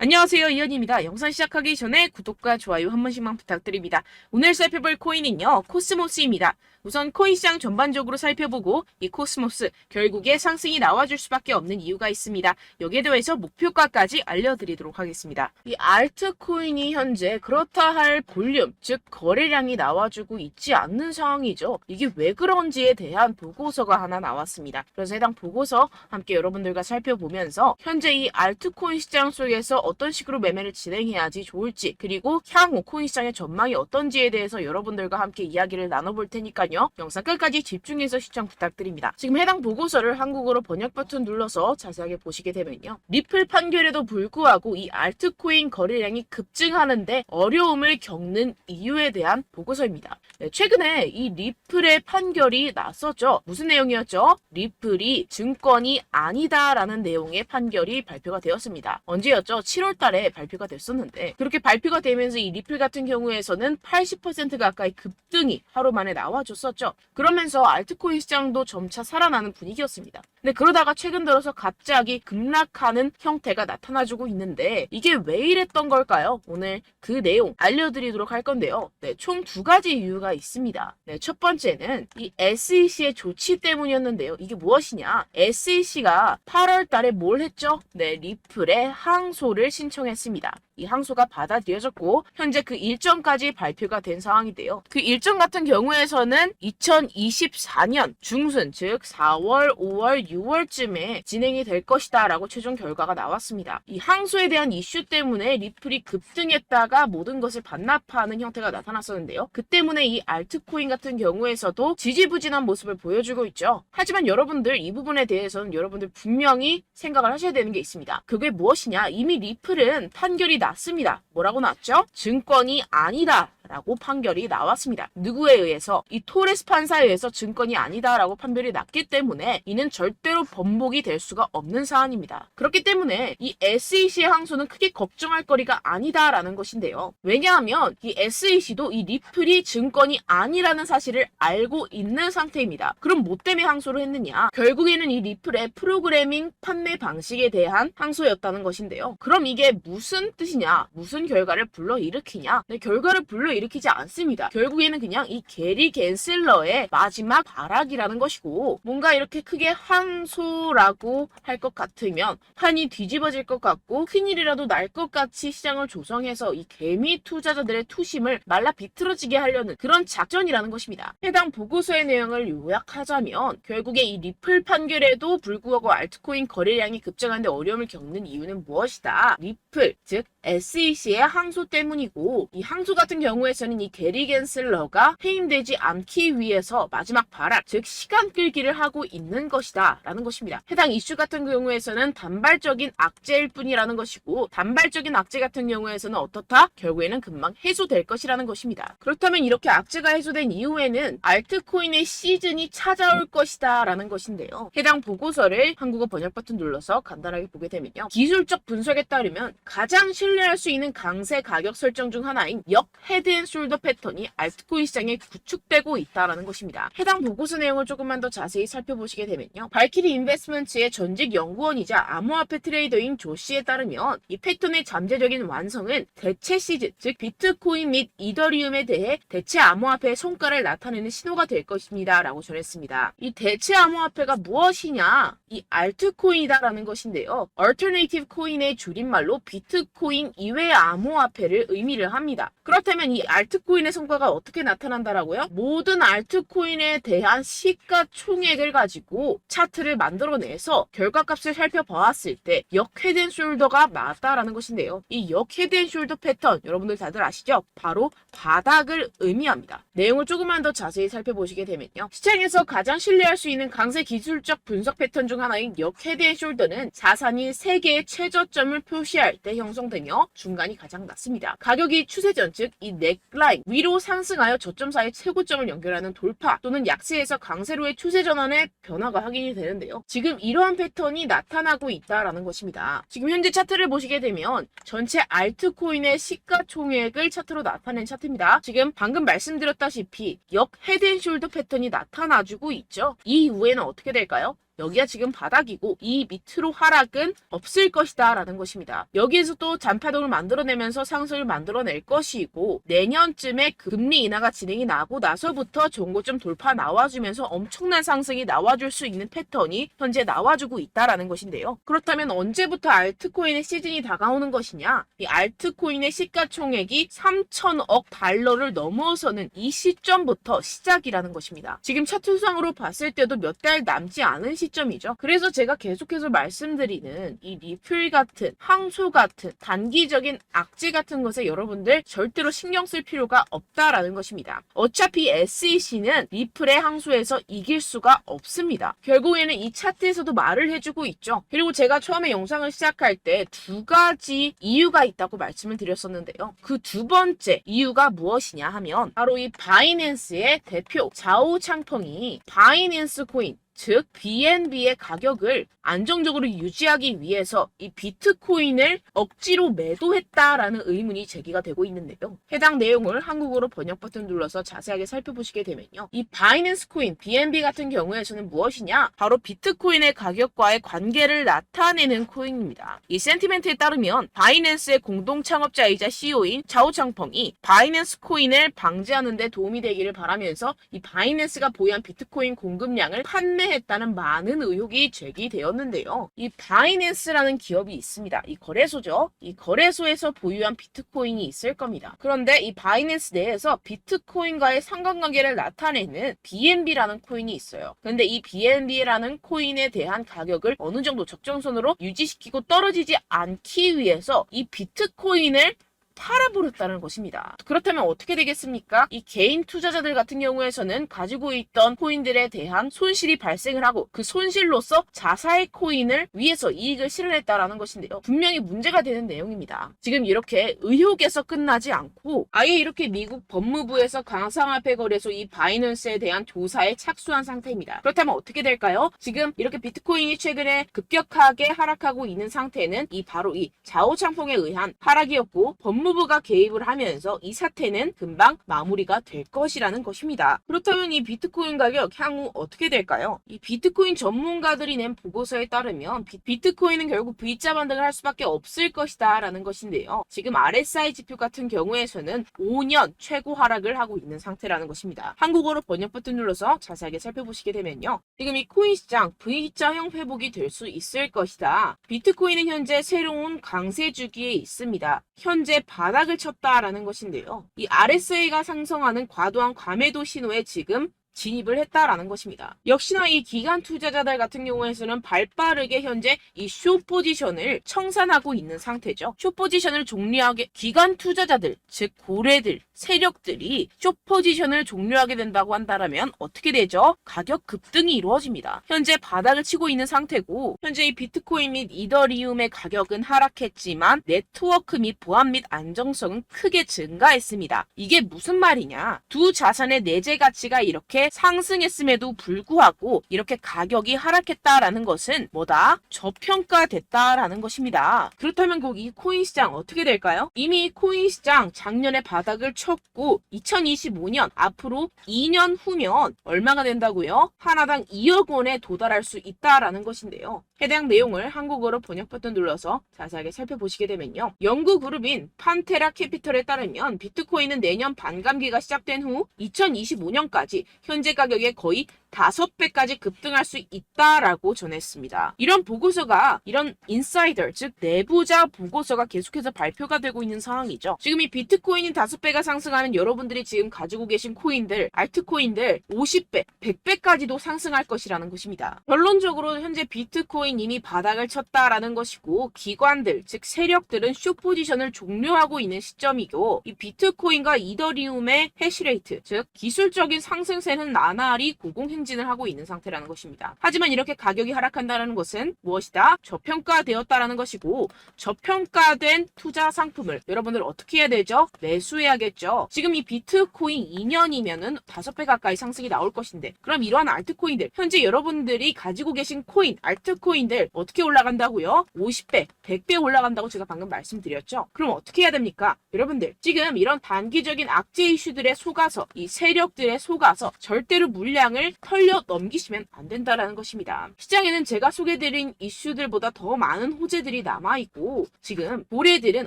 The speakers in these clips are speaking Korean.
안녕하세요, 이현입니다. 영상 시작하기 전에 구독과 좋아요 한 번씩만 부탁드립니다. 오늘 살펴볼 코인은요, 코스모스입니다. 우선 코인 시장 전반적으로 살펴보고 이 코스모스 결국에 상승이 나와줄 수밖에 없는 이유가 있습니다. 여기에 대해서 목표가까지 알려드리도록 하겠습니다. 이 알트코인이 현재 그렇다 할 볼륨, 즉 거래량이 나와주고 있지 않는 상황이죠. 이게 왜 그런지에 대한 보고서가 하나 나왔습니다. 그래서 해당 보고서 함께 여러분들과 살펴보면서 현재 이 알트코인 시장 속에서 어떤 식으로 매매를 진행해야지 좋을지, 그리고 향후 코인 시장의 전망이 어떤지에 대해서 여러분들과 함께 이야기를 나눠볼 테니까요. 영상 끝까지 집중해서 시청 부탁드립니다. 지금 해당 보고서를 한국어로 번역 버튼 눌러서 자세하게 보시게 되면요. 리플 판결에도 불구하고 이 알트코인 거래량이 급증하는데 어려움을 겪는 이유에 대한 보고서입니다. 네, 최근에 이 리플의 판결이 났었죠. 무슨 내용이었죠? 리플이 증권이 아니다라는 내용의 판결이 발표가 되었습니다. 언제였죠? 7월 달에 발표가 됐었는데, 그렇게 발표가 되면서 이 리플 같은 경우에서는 80% 가까이 급등이 하루 만에 나와줬었죠. 그러면서 알트코인 시장도 점차 살아나는 분위기였습니다. 근데 그러다가 최근 들어서 갑자기 급락하는 형태가 나타나주고 있는데, 이게 왜 이랬던 걸까요? 오늘 그 내용 알려드리도록 할 건데요. 네, 총 두 가지 이유가 있습니다. 네, 첫 번째는 이 SEC의 조치 때문이었는데요. 이게 무엇이냐? SEC가 8월 달에 뭘 했죠? 네, 리플의 항소를 신청했습니다. 이 항소가 받아들여졌고 현재 그 일정까지 발표가 된 상황인데요. 그 일정 같은 경우에서는 2024년 중순, 즉 4월, 5월, 6월쯤에 진행이 될 것이다 라고 최종 결과가 나왔습니다. 이 항소에 대한 이슈 때문에 리플이 급등했다가 모든 것을 반납하는 형태가 나타났었는데요. 그 때문에 이 알트코인 같은 경우에서도 지지부진한 모습을 보여주고 있죠. 하지만 여러분들 이 부분에 대해서는 여러분들 분명히 생각을 하셔야 되는 게 있습니다. 그게 무엇이냐? 이미 리플은 판결이 났습니다. 뭐라고 났죠? 증권이 아니다 라고 판결이 나왔습니다. 누구에 의해서? 이 토레스 판사에 의해서 증권이 아니다라고 판결이 났기 때문에 이는 절대로 번복이 될 수가 없는 사안입니다. 그렇기 때문에 이 SEC의 항소는 크게 걱정할 거리가 아니다라는 것인데요. 왜냐하면 이 SEC도 이 리플이 증권이 아니라는 사실을 알고 있는 상태입니다. 그럼 뭐 때문에 항소를 했느냐? 결국에는 이 리플의 프로그래밍 판매 방식에 대한 항소였다는 것인데요. 그럼 이게 무슨 뜻이냐? 무슨 결과를 불러일으키냐? 네, 결과를 불러일으키지 않습니다. 결국에는 그냥 이 게리 갠슬러의 마지막 발악이라는 것이고, 뭔가 이렇게 크게 항소라고 할 것 같으면 판이 뒤집어질 것 같고 큰일이라도 날 것 같이 시장을 조성해서 이 개미 투자자들의 투심을 말라 비틀어지게 하려는 그런 작전이라는 것입니다. 해당 보고서의 내용을 요약하자면 결국에 이 리플 판결에도 불구하고 알트코인 거래량이 급증하는데 어려움을 겪는 이유는 무엇이다? 리플, 즉 SEC의 항소 때문이고, 이 항소 같은 경우에서는 이 게리 갠슬러가 해임되지 않기 위해서 마지막 발악, 즉 시간 끌기를 하고 있는 것이다 라는 것입니다. 해당 이슈 같은 경우에서는 단발적인 악재일 뿐이라는 것이고, 단발적인 악재 같은 경우에서는 어떻다? 결국에는 금방 해소될 것이라는 것입니다. 그렇다면 이렇게 악재가 해소된 이후에는 알트코인의 시즌이 찾아올 것이다 라는 것인데요. 해당 보고서를 한국어 번역 버튼 눌러서 간단하게 보게 되면요. 기술적 분석에 따르면 가장 신뢰할 수 있는 강세 가격 설정 중 하나인 역 헤드앤숄더 패턴이 알트코인 시장에 구축되고 있다는 것입니다. 해당 보고서 내용을 조금만 더 자세히 살펴보시게 되면요. 발키리 인베스트먼트의 전직 연구원이자 암호화폐 트레이더인 조 씨에 따르면 이 패턴의 잠재적인 완성은 대체 시즌, 즉 비트코인 및 이더리움에 대해 대체 암호화폐의 성과를 나타내는 신호가 될 것입니다 라고 전했습니다. 이 대체 암호화폐가 무엇이냐? 이 알트코인이다라는 것인데요. Alternative Coin의 줄임말로 비트코인 이외의 암호화폐를 의미를 합니다. 그렇다면 이 알트코인의 성과가 어떻게 나타난다라고요? 모든 알트코인에 대한 시가총액을 가지고 차트를 만들어내서 결과값을 살펴보았을 때 역 헤드앤숄더가 맞다라는 것인데요. 이 역 헤드앤숄더 패턴 여러분들 다들 아시죠? 바로 바닥을 의미합니다. 내용을 조금만 더 자세히 살펴보시게 되면요. 시장에서 가장 신뢰할 수 있는 강세 기술적 분석 패턴 중 하나인 역 헤드앤숄더는 자산이 3개의 최저점을 표시할 때 형성되며 중간이 가장 낮습니다. 가격이 추세전, 즉 이 넥라인 위로 상승하여 저점 사이 최고점을 연결하는 돌파 또는 약세에서 강세로의 추세 전환의 변화가 확인이 되는데요. 지금 이러한 패턴이 나타나고 있다라는 것입니다. 지금 현재 차트를 보시게 되면 전체 알트코인의 시가총액을 차트로 나타낸 차트입니다. 지금 방금 말씀드렸다시피 역 헤드앤숄더 패턴이 나타나주고 있죠. 이 이후에는 어떻게 될까요? 여기가 지금 바닥이고 이 밑으로 하락은 없을 것이다 라는 것입니다. 여기에서 또 잔파동을 만들어내면서 상승을 만들어낼 것이고 내년쯤에 금리 인하가 진행이 나고 나서부터 전고점 돌파 나와주면서 엄청난 상승이 나와줄 수 있는 패턴이 현재 나와주고 있다라는 것인데요. 그렇다면 언제부터 알트코인의 시즌이 다가오는 것이냐? 이 알트코인의 시가총액이 3천억 달러를 넘어서는 이 시점부터 시작이라는 것입니다. 지금 차트상으로 봤을 때도 몇 달 남지 않은 시점이죠. 그래서 제가 계속해서 말씀드리는 이 리플 같은 항소 같은 단기적인 악재 같은 것에 여러분들 절대로 신경 쓸 필요가 없다라는 것입니다. 어차피 SEC는 리플의 항소에서 이길 수가 없습니다. 결국에는 이 차트에서도 말을 해주고 있죠. 그리고 제가 처음에 영상을 시작할 때 두 가지 이유가 있다고 말씀을 드렸었는데요. 그 두 번째 이유가 무엇이냐 하면 바로 이 바이낸스의 대표 자오 창펑이 바이낸스 코인 즉 BNB의 가격을 안정적으로 유지하기 위해서 이 비트코인을 억지로 매도했다라는 의문이 제기가 되고 있는데요. 해당 내용을 한국어로 번역 버튼 눌러서 자세하게 살펴보시게 되면요. 이 바이낸스 코인 BNB 같은 경우에서는 무엇이냐? 바로 비트코인의 가격과의 관계를 나타내는 코인입니다. 이 센티멘트에 따르면 바이낸스의 공동 창업자이자 CEO인 자오 창펑이 바이낸스 코인을 방지하는 데 도움이 되기를 바라면서 이 바이낸스가 보유한 비트코인 공급량을 판매했다는 많은 의혹이 제기되었는데요. 이 바이낸스라는 기업이 있습니다. 이 거래소죠. 이 거래소에서 보유한 비트코인이 있을 겁니다. 그런데 이 바이낸스 내에서 비트코인과의 상관관계를 나타내는 BNB라는 코인이 있어요. 그런데 이 BNB라는 코인에 대한 가격을 어느 정도 적정선으로 유지시키고 떨어지지 않기 위해서 이 비트코인을 팔아버렸다는 것입니다. 그렇다면 어떻게 되겠습니까? 이 개인 투자자들 같은 경우에서는 가지고 있던 코인들에 대한 손실이 발생을 하고 그 손실로서 자사의 코인을 위해서 이익을 실현했다라는 것인데요. 분명히 문제가 되는 내용입니다. 지금 이렇게 의혹에서 끝나지 않고 아예 이렇게 미국 법무부에서 가상화폐 거래소 이 바이낸스에 대한 조사에 착수한 상태입니다. 그렇다면 어떻게 될까요? 지금 이렇게 비트코인이 최근에 급격하게 하락하고 있는 상태는 바로 이 자오 창펑에 의한 하락이었고 법무부가 개입을 하면서 이 사태는 금방 마무리가 될 것이라는 것입니다. 그렇다면 이 비트코인 가격 향후 어떻게 될까요? 이 비트코인 전문가들이 낸 보고서에 따르면 비트코인은 결국 V자 반등을 할 수밖에 없을 것이다 라는 것인데요. 지금 RSI 지표 같은 경우에서는 5년 최고 하락을 하고 있는 상태라는 것입니다. 한국어로 번역 버튼 눌러서 자세하게 살펴보시게 되면요. 지금 이 코인 시장 V자형 회복이 될 수 있을 것이다. 비트코인은 현재 새로운 강세 주기에 있습니다. 현재 바닥을 쳤다라는 것인데요. 이 RSI가 상승하는 과도한 과매도 신호에 지금 진입을 했다라는 것입니다. 역시나 이 기관 투자자들 같은 경우에서는 발빠르게 현재 이 숏 포지션을 청산하고 있는 상태죠. 숏 포지션을 종료하게 기관 투자자들, 즉 고래들, 세력들이 숏 포지션을 종료하게 된다고 한다면 어떻게 되죠? 가격 급등이 이루어집니다. 현재 바닥을 치고 있는 상태고 현재 이 비트코인 및 이더리움의 가격은 하락했지만 네트워크 및 보안 및 안정성은 크게 증가했습니다. 이게 무슨 말이냐? 두 자산의 내재 가치가 이렇게 상승했음에도 불구하고 이렇게 가격이 하락했다라는 것은 뭐다? 저평가됐다라는 것입니다. 그렇다면 꼭 이 코인 시장 어떻게 될까요? 이미 코인 시장 작년에 바닥을 쳤고 2025년 앞으로 2년 후면 얼마가 된다고요? 하나당 2억 원에 도달할 수 있다라는 것인데요. 해당 내용을 한국어로 번역 버튼 눌러서 자세하게 살펴보시게 되면요. 연구 그룹인 판테라 캐피털에 따르면 비트코인은 내년 반감기가 시작된 후 2025년까지 현재 가격의 거의 5배까지 급등할 수 있다라고 전했습니다. 이런 보고서가 이런 인사이더 즉 내부자 보고서가 계속해서 발표가 되고 있는 상황이죠. 지금 이 비트코인이 5배가 상승하면 여러분들이 지금 가지고 계신 코인들, 알트코인들 50배, 100배까지도 상승할 것이라는 것입니다. 결론적으로 현재 비트코인 이미 바닥을 쳤다라는 것이고 기관들 즉 세력들은 숏 포지션을 종료하고 있는 시점이고 이 비트코인과 이더리움의 해시레이트 즉 기술적인 상승세는 나날이 고공행진을 하고 있는 상태라는 것입니다. 하지만 이렇게 가격이 하락한다는 것은 무엇이다? 저평가되었다라는 것이고 저평가된 투자 상품을 여러분들 어떻게 해야 되죠? 매수해야겠죠. 지금 이 비트코인 2년이면은 5배 가까이 상승이 나올 것인데 그럼 이러한 알트코인들 현재 여러분들이 가지고 계신 코인, 알트코인들 어떻게 올라간다고요? 50배, 100배 올라간다고 제가 방금 말씀드렸죠. 그럼 어떻게 해야 됩니까? 여러분들 지금 이런 단기적인 악재 이슈들에 속아서 이 세력들에 속아서 절대로 물량을 흘려 넘기시면 안 된다라는 것입니다. 시장에는 제가 소개드린 이슈들보다 더 많은 호재들이 남아있고 지금 고래들은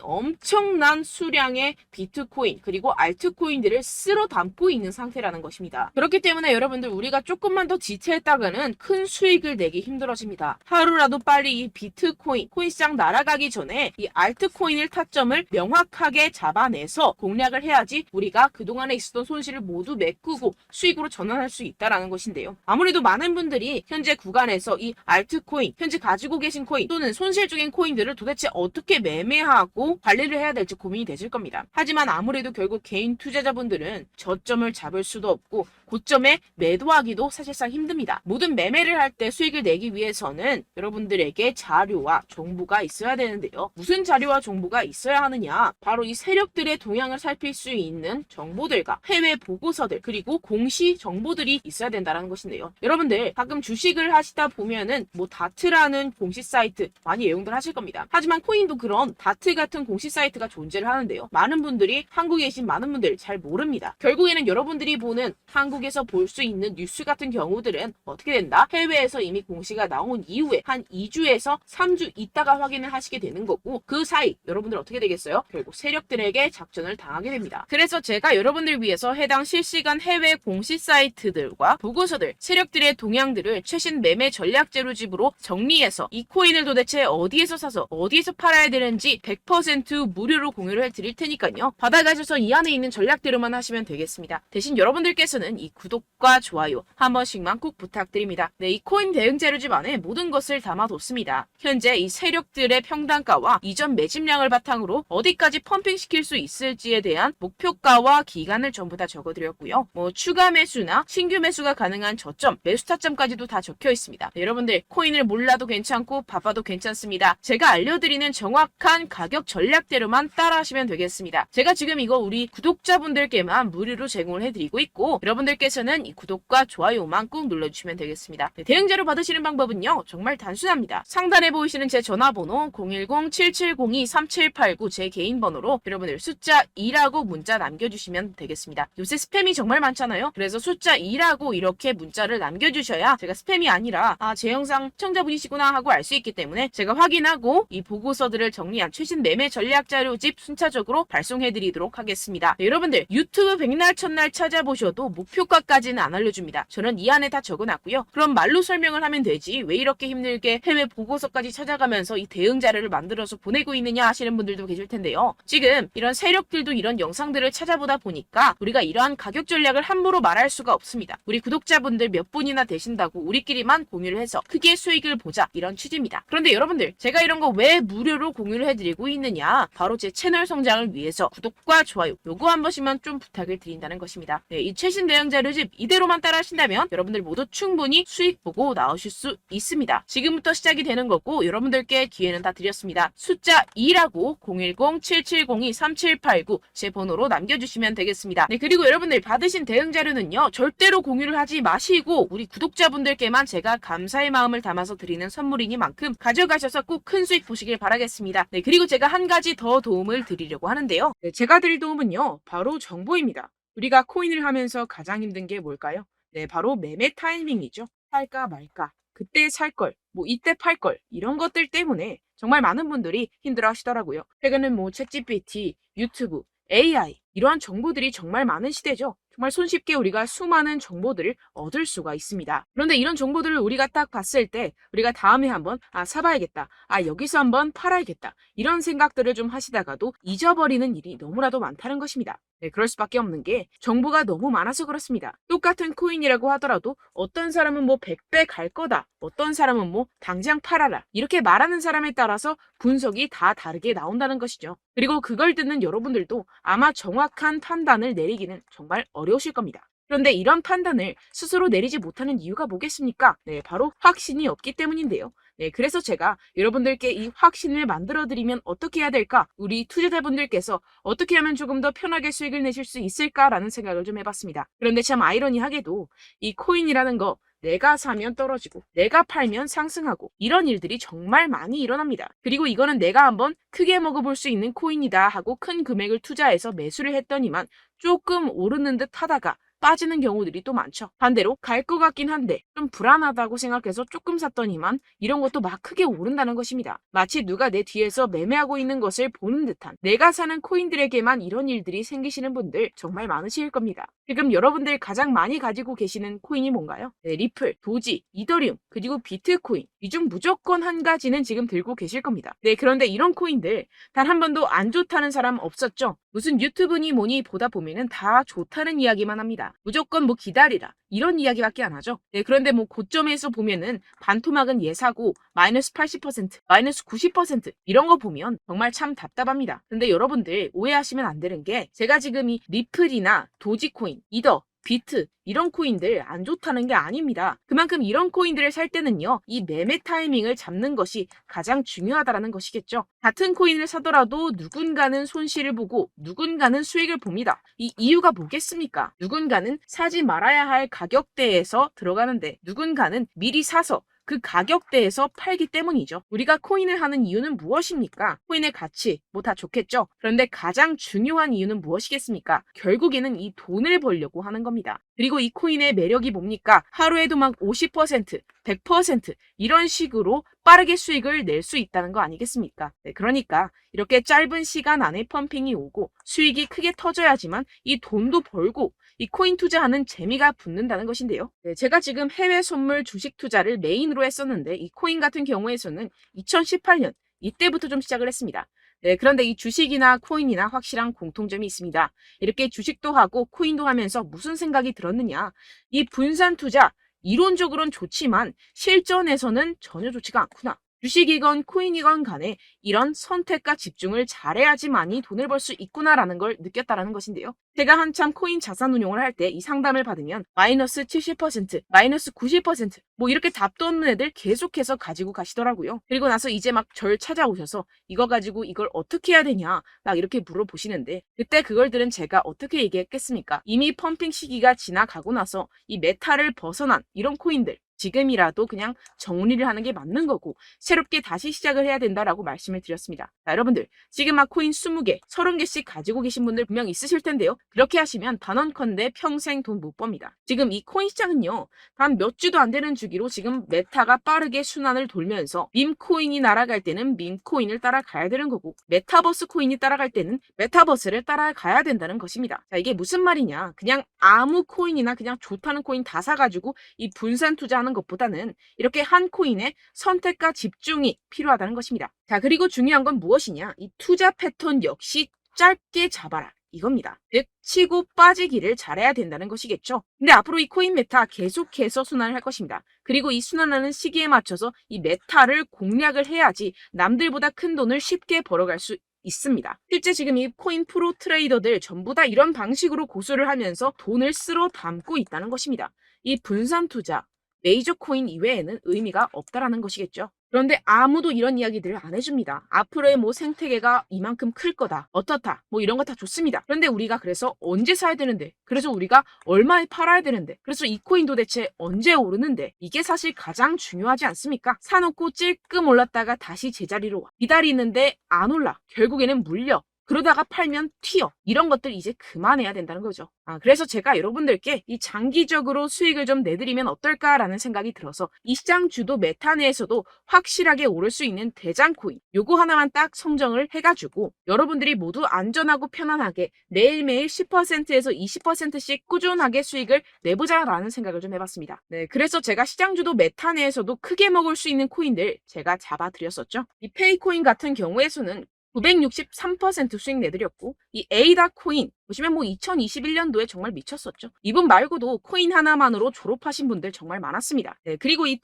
엄청난 수량의 비트코인 그리고 알트코인들을 쓸어 담고 있는 상태라는 것입니다. 그렇기 때문에 여러분들 우리가 조금만 더 지체했다가는 큰 수익을 내기 힘들어집니다. 하루라도 빨리 이 비트코인, 코인시장 날아가기 전에 이 알트코인을 타점을 명확하게 잡아내서 공략을 해야지 우리가 그동안에 있었던 손실을 모두 메꾸고 수익으로 전환할 수 있다라는 것인데요. 아무래도 많은 분들이 현재 구간에서 이 알트코인, 현재 가지고 계신 코인 또는 손실 중인 코인들을 도대체 어떻게 매매하고 관리를 해야 될지 고민이 되실 겁니다. 하지만 아무래도 결국 개인 투자자분들은 저점을 잡을 수도 없고 고점에 매도하기도 사실상 힘듭니다. 모든 매매를 할 때 수익을 내기 위해서는 여러분들에게 자료와 정보가 있어야 되는데요. 무슨 자료와 정보가 있어야 하느냐? 바로 이 세력들의 동향을 살필 수 있는 정보들과 해외 보고서들 그리고 공시 정보들이 있어야 된다는 것인데요. 여러분들 가끔 주식을 하시다 보면은 뭐 다트라는 공시 사이트 많이 애용들 하실 겁니다. 하지만 코인도 그런 다트 같은 공시 사이트가 존재를 하는데요. 많은 분들이 한국에 계신 많은 분들 잘 모릅니다. 결국에는 여러분들이 보는 한국에서 볼 수 있는 뉴스 같은 경우들은 어떻게 된다? 해외에서 이미 공시가 나온 이후에 한 2주에서 3주 있다가 확인을 하시게 되는 거고 그 사이 여러분들 어떻게 되겠어요? 결국 세력들에게 작전을 당하게 됩니다. 그래서 제가 여러분들 위해서 해당 실시간 해외 공시 사이트들과 보고서들, 세력들의 동향들을 최신 매매 전략 재료집으로 정리해서 이 코인을 도대체 어디에서 사서 어디에서 팔아야 되는지 100% 무료로 공유를 해드릴 테니까요. 받아가셔서 이 안에 있는 전략대로만 하시면 되겠습니다. 대신 여러분들께서는 이 구독과 좋아요 한 번씩만 꼭 부탁드립니다. 네, 이 코인 대응 재료집 안에 모든 것을 담아뒀습니다. 현재 이 세력들의 평단가와 이전 매집량을 바탕으로 어디까지 펌핑시킬 수 있을지에 대한 목표가와 기간을 전부 다 적어드렸고요. 뭐 추가 매수나 신규 매수가 가능한 저점, 매수 타점까지도 다 적혀 있습니다. 네, 여러분들 코인을 몰라도 괜찮고 바빠도 괜찮습니다. 제가 알려드리는 정확한 가격 전략대로만 따라하시면 되겠습니다. 제가 지금 이거 우리 구독자분들께만 무료로 제공을 해드리고 있고 여러분들께서는 이 구독과 좋아요만 꾹 눌러주시면 되겠습니다. 네, 대응 자료 받으시는 방법은요. 정말 단순합니다. 상단에 보이시는 제 전화번호 010-7702-3789 제 개인 번호로 여러분들 숫자 2라고 문자 남겨주시면 되겠습니다. 요새 스팸이 정말 많잖아요. 그래서 숫자 2라고 이렇게 문자를 남겨주셔야 제가 스팸이 아니라 제 영상 시청자분이시구나 하고 알 수 있기 때문에 제가 확인하고 이 보고서들을 정리한 최신 매매 전략 자료집 순차적으로 발송해드리도록 하겠습니다. 네, 여러분들 유튜브 백날 첫날 찾아보셔도 목표가까지는 안 알려줍니다. 저는 이 안에 다 적어놨고요. 그럼 말로 설명을 하면 되지 왜 이렇게 힘들게 해외 보고서까지 찾아가면서 이 대응 자료를 만들어서 보내고 있느냐 하시는 분들도 계실 텐데요. 지금 이런 세력들도 이런 영상들을 찾아보다 보니까 우리가 이러한 가격 전략을 함부로 말할 수가 없습니다. 우리 구독자분들 몇 분이나 되신다고 우리끼리만 공유를 해서 크게 수익을 보자 이런 취지입니다. 그런데 여러분들 제가 이런 거 왜 무료로 공유를 해드리고 있느냐 바로 제 채널 성장을 위해서 구독과 좋아요 요거 한 번씩만 좀 부탁을 드린다는 것입니다. 네, 이 최신 대응 자료집 이대로만 따라 하신다면 여러분들 모두 충분히 수익 보고 나오실 수 있습니다. 지금부터 시작이 되는 거고 여러분들께 기회는 다 드렸습니다. 숫자 2라고 010-7702-3789 제 번호로 남겨주시면 되겠습니다. 네, 그리고 여러분들 받으신 대응 자료는요 절대로 공유를 하지 마시고 우리 구독자분들께만 제가 감사의 마음을 담아서 드리는 선물이니만큼 가져가셔서 꼭 큰 수익 보시길 바라겠습니다. 네, 그리고 제가 한 가지 더 도움을 드리려고 하는데요. 네, 제가 드릴 도움은요 바로 정보입니다. 우리가 코인을 하면서 가장 힘든 게 뭘까요? 네, 바로 매매 타이밍이죠. 살까 말까, 그때 살 걸, 뭐 이때 팔 걸 이런 것들 때문에 정말 많은 분들이 힘들어 하시더라고요. 최근은 뭐 챗GPT, 유튜브, AI 이러한 정보들이 정말 많은 시대죠. 정말 손쉽게 우리가 수많은 정보들을 얻을 수가 있습니다. 그런데 이런 정보들을 우리가 딱 봤을 때 우리가 다음에 한번 사봐야겠다. 여기서 한번 팔아야겠다. 이런 생각들을 좀 하시다가도 잊어버리는 일이 너무나도 많다는 것입니다. 네, 그럴 수밖에 없는 게 정보가 너무 많아서 그렇습니다. 똑같은 코인이라고 하더라도 어떤 사람은 뭐 100배 갈 거다. 어떤 사람은 뭐 당장 팔아라. 이렇게 말하는 사람에 따라서 분석이 다 다르게 나온다는 것이죠. 그리고 그걸 듣는 여러분들도 아마 정확한 판단을 내리기는 정말 어려우실 겁니다. 그런데 이런 판단을 스스로 내리지 못하는 이유가 뭐겠습니까? 네, 바로 확신이 없기 때문인데요. 네, 그래서 제가 여러분들께 이 확신을 만들어드리면 어떻게 해야 될까? 우리 투자자분들께서 어떻게 하면 조금 더 편하게 수익을 내실 수 있을까라는 생각을 좀 해봤습니다. 그런데 참 아이러니하게도 이 코인이라는 거 내가 사면 떨어지고 내가 팔면 상승하고 이런 일들이 정말 많이 일어납니다. 그리고 이거는 내가 한번 크게 먹어볼 수 있는 코인이다 하고 큰 금액을 투자해서 매수를 했더니만 조금 오르는 듯 하다가 빠지는 경우들이 또 많죠. 반대로 갈 것 같긴 한데 좀 불안하다고 생각해서 조금 샀더니만 이런 것도 막 크게 오른다는 것입니다. 마치 누가 내 뒤에서 매매하고 있는 것을 보는 듯한, 내가 사는 코인들에게만 이런 일들이 생기시는 분들 정말 많으실 겁니다. 지금 여러분들 가장 많이 가지고 계시는 코인이 뭔가요? 네, 리플, 도지, 이더리움, 그리고 비트코인. 이 중 무조건 한 가지는 지금 들고 계실 겁니다. 네, 그런데 이런 코인들 단 한 번도 안 좋다는 사람 없었죠? 무슨 유튜브니 뭐니 보다 보면은 다 좋다는 이야기만 합니다. 무조건 뭐 기다리라, 이런 이야기밖에 안 하죠. 네, 그런데 뭐 고점에서 보면은 반토막은 예사고 마이너스 80%, 마이너스 90% 이런 거 보면 정말 참 답답합니다. 근데 여러분들 오해하시면 안 되는 게, 제가 지금 이 리플이나 도지코인, 이더, 비트 이런 코인들 안 좋다는 게 아닙니다. 그만큼 이런 코인들을 살 때는요, 이 매매 타이밍을 잡는 것이 가장 중요하다는 것이겠죠. 같은 코인을 사더라도 누군가는 손실을 보고 누군가는 수익을 봅니다. 이 이유가 뭐겠습니까? 누군가는 사지 말아야 할 가격대에서 들어가는데 누군가는 미리 사서 그 가격대에서 팔기 때문이죠. 우리가 코인을 하는 이유는 무엇입니까? 코인의 가치, 뭐 다 좋겠죠. 그런데 가장 중요한 이유는 무엇이겠습니까? 결국에는 이 돈을 벌려고 하는 겁니다. 그리고 이 코인의 매력이 뭡니까? 하루에도 막 50%, 100% 이런 식으로 빠르게 수익을 낼 수 있다는 거 아니겠습니까? 네, 그러니까 이렇게 짧은 시간 안에 펌핑이 오고 수익이 크게 터져야지만 이 돈도 벌고 이 코인 투자하는 재미가 붙는다는 것인데요. 네, 제가 지금 해외 선물 주식 투자를 메인으로 했었는데 이 코인 같은 경우에서는 2018년 이때부터 좀 시작을 했습니다. 네, 그런데 이 주식이나 코인이나 확실한 공통점이 있습니다. 이렇게 주식도 하고 코인도 하면서 무슨 생각이 들었느냐? 이 분산 투자, 이론적으로는 좋지만 실전에서는 전혀 좋지가 않구나. 주식이건 코인이건 간에 이런 선택과 집중을 잘해야지만이 돈을 벌 수 있구나라는 걸 느꼈다라는 것인데요. 제가 한참 코인 자산 운용을 할 때 이 상담을 받으면 마이너스 70%, 마이너스 90%, 뭐 이렇게 답도 없는 애들 계속해서 가지고 가시더라고요. 그리고 나서 이제 막 절 찾아오셔서 이거 가지고 이걸 어떻게 해야 되냐 막 이렇게 물어보시는데, 그때 그걸 들은 제가 어떻게 얘기했겠습니까? 이미 펌핑 시기가 지나가고 나서 이 메타를 벗어난 이런 코인들, 지금이라도 그냥 정리를 하는 게 맞는 거고 새롭게 다시 시작을 해야 된다라고 말씀을 드렸습니다. 자, 여러분들 지금 막 코인 20개, 30개씩 가지고 계신 분들 분명 있으실 텐데요. 그렇게 하시면 단언컨대 평생 돈 못 법니다. 지금 이 코인 시장은요, 단 몇 주도 안 되는 주기로 지금 메타가 빠르게 순환을 돌면서 밈코인이 날아갈 때는 밈코인을 따라가야 되는 거고, 메타버스 코인이 따라갈 때는 메타버스를 따라가야 된다는 것입니다. 자, 이게 무슨 말이냐? 그냥 아무 코인이나 그냥 좋다는 코인 다 사가지고 이 분산 투자하는 것보다는 이렇게 한 코인에 선택과 집중이 필요하다는 것입니다. 자, 그리고 중요한 건 무엇이냐? 이 투자 패턴 역시 짧게 잡아라, 이겁니다. 즉 치고 빠지기를 잘해야 된다는 것이겠죠. 근데 앞으로 이 코인 메타 계속해서 순환을 할 것입니다. 그리고 이 순환하는 시기에 맞춰서 이 메타를 공략을 해야지 남들보다 큰 돈을 쉽게 벌어갈 수 있습니다. 실제 지금 이 코인 프로 트레이더들 전부 다 이런 방식으로 고수를 하면서 돈을 쓸어 담고 있다는 것입니다. 이 분산 투자, 메이저 코인 이외에는 의미가 없다라는 것이겠죠. 그런데 아무도 이런 이야기들을 안 해줍니다. 앞으로의 뭐 생태계가 이만큼 클 거다, 어떻다, 뭐 이런 거 다 좋습니다. 그런데 우리가 그래서 언제 사야 되는데, 그래서 우리가 얼마에 팔아야 되는데, 그래서 이 코인 도대체 언제 오르는데, 이게 사실 가장 중요하지 않습니까? 사놓고 찔끔 올랐다가 다시 제자리로 와. 기다리는데 안 올라. 결국에는 물려. 그러다가 팔면 튀어. 이런 것들 이제 그만해야 된다는 거죠. 그래서 제가 여러분들께 이 장기적으로 수익을 좀 내드리면 어떨까라는 생각이 들어서 이 시장 주도 메타 내에서도 확실하게 오를 수 있는 대장 코인, 요거 하나만 딱 선정을 해가지고 여러분들이 모두 안전하고 편안하게 매일매일 10%에서 20%씩 꾸준하게 수익을 내보자라는 생각을 좀 해봤습니다. 네, 그래서 제가 시장 주도 메타 내에서도 크게 먹을 수 있는 코인들 제가 잡아드렸었죠. 이 페이코인 같은 경우에서는 963% 수익 내드렸고, 이 에이다 코인 보시면 뭐 2021년도에 정말 미쳤었죠. 이분 말고도 코인 하나만으로 졸업하신 분들 정말 많았습니다. 네, 그리고 이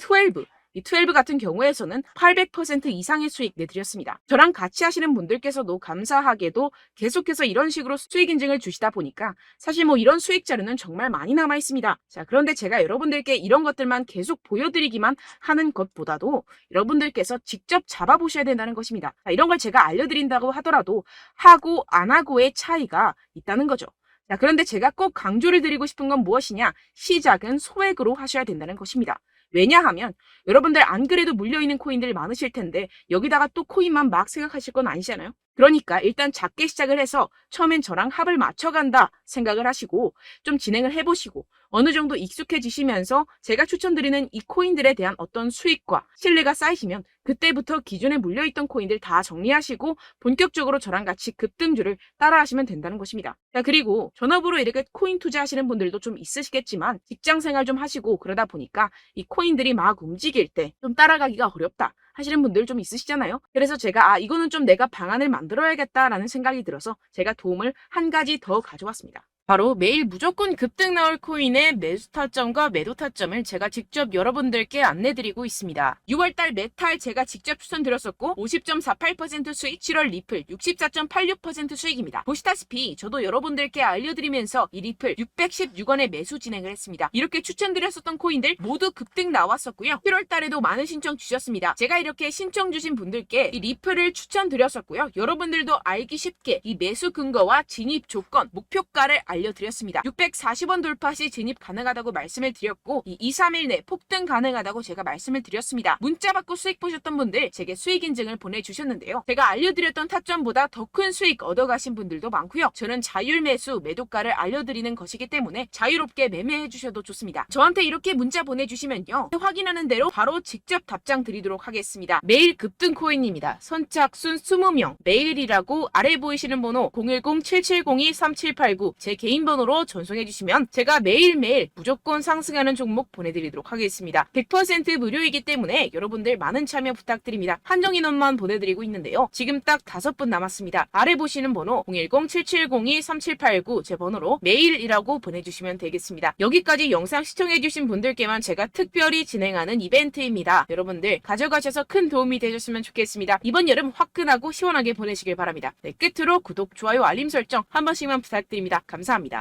12 같은 경우에서는 800% 이상의 수익 내드렸습니다. 저랑 같이 하시는 분들께서도 감사하게도 계속해서 이런 식으로 수익 인증을 주시다 보니까 사실 뭐 이런 수익 자료는 정말 많이 남아 있습니다. 자, 그런데 제가 여러분들께 이런 것들만 계속 보여드리기만 하는 것보다도 여러분들께서 직접 잡아보셔야 된다는 것입니다. 자, 이런 걸 제가 알려드린다고 하더라도 하고 안 하고의 차이가 있다는 거죠. 자, 그런데 제가 꼭 강조를 드리고 싶은 건 무엇이냐? 시작은 소액으로 하셔야 된다는 것입니다. 왜냐하면 여러분들 안 그래도 물려있는 코인들이 많으실 텐데 여기다가 또 코인만 막 생각하실 건 아니잖아요. 그러니까 일단 작게 시작을 해서 처음엔 저랑 합을 맞춰간다 생각을 하시고 좀 진행을 해보시고 어느 정도 익숙해지시면서 제가 추천드리는 이 코인들에 대한 어떤 수익과 신뢰가 쌓이시면 그때부터 기존에 물려있던 코인들 다 정리하시고 본격적으로 저랑 같이 급등주를 따라하시면 된다는 것입니다. 자, 그리고 전업으로 이렇게 코인 투자하시는 분들도 좀 있으시겠지만 직장 생활 좀 하시고 그러다 보니까 이 코인들이 막 움직일 때 좀 따라가기가 어렵다 하시는 분들 좀 있으시잖아요. 그래서 제가 이거는 좀 내가 방안을 만들어야겠다라는 생각이 들어서 제가 도움을 한 가지 더 가져왔습니다. 바로 매일 무조건 급등 나올 코인의 매수 타점과 매도 타점을 제가 직접 여러분들께 안내드리고 있습니다. 6월달 메탈 제가 직접 추천드렸었고 50.48% 수익, 7월 리플 64.86% 수익입니다. 보시다시피 저도 여러분들께 알려드리면서 이 리플 616원에 매수 진행을 했습니다. 이렇게 추천드렸었던 코인들 모두 급등 나왔었고요. 7월달에도 많은 신청 주셨습니다. 제가 이렇게 신청 주신 분들께 이 리플을 추천드렸었고요. 여러분들도 알기 쉽게 이 매수 근거와 진입 조건, 목표가를 알려드렸습니다. 640원 돌파 시 진입 가능하다고 말씀을 드렸고 이 2, 3일 내 폭등 가능하다고 제가 말씀을 드렸습니다. 문자 받고 수익 보셨던 분들 제게 수익 인증을 보내주셨는데요. 제가 알려드렸던 타점보다 더 큰 수익 얻어가신 분들도 많고요. 저는 자율 매수 매도가를 알려드리는 것이기 때문에 자유롭게 매매해 주셔도 좋습니다. 저한테 이렇게 문자 보내주시면요. 확인하는 대로 바로 직접 답장 드리도록 하겠습니다. 매일 급등 코인입니다. 선착순 20명 매일이라고 아래 보이시는 번호 010-7702-3789 제 개인 번호로 전송해 주시면 제가 매일매일 무조건 상승하는 종목 보내드리도록 하겠습니다. 100% 무료이기 때문에 여러분들 많은 참여 부탁드립니다. 한정 인원만 보내드리고 있는데요. 지금 딱 5분 남았습니다. 아래 보시는 번호 010-7702-3789 제 번호로 메일이라고 보내주시면 되겠습니다. 여기까지 영상 시청해주신 분들께만 제가 특별히 진행하는 이벤트입니다. 여러분들 가져가셔서 큰 도움이 되셨으면 좋겠습니다. 이번 여름 화끈하고 시원하게 보내시길 바랍니다. 네, 끝으로 구독, 좋아요, 알림 설정 한 번씩만 부탁드립니다. 감사합니다.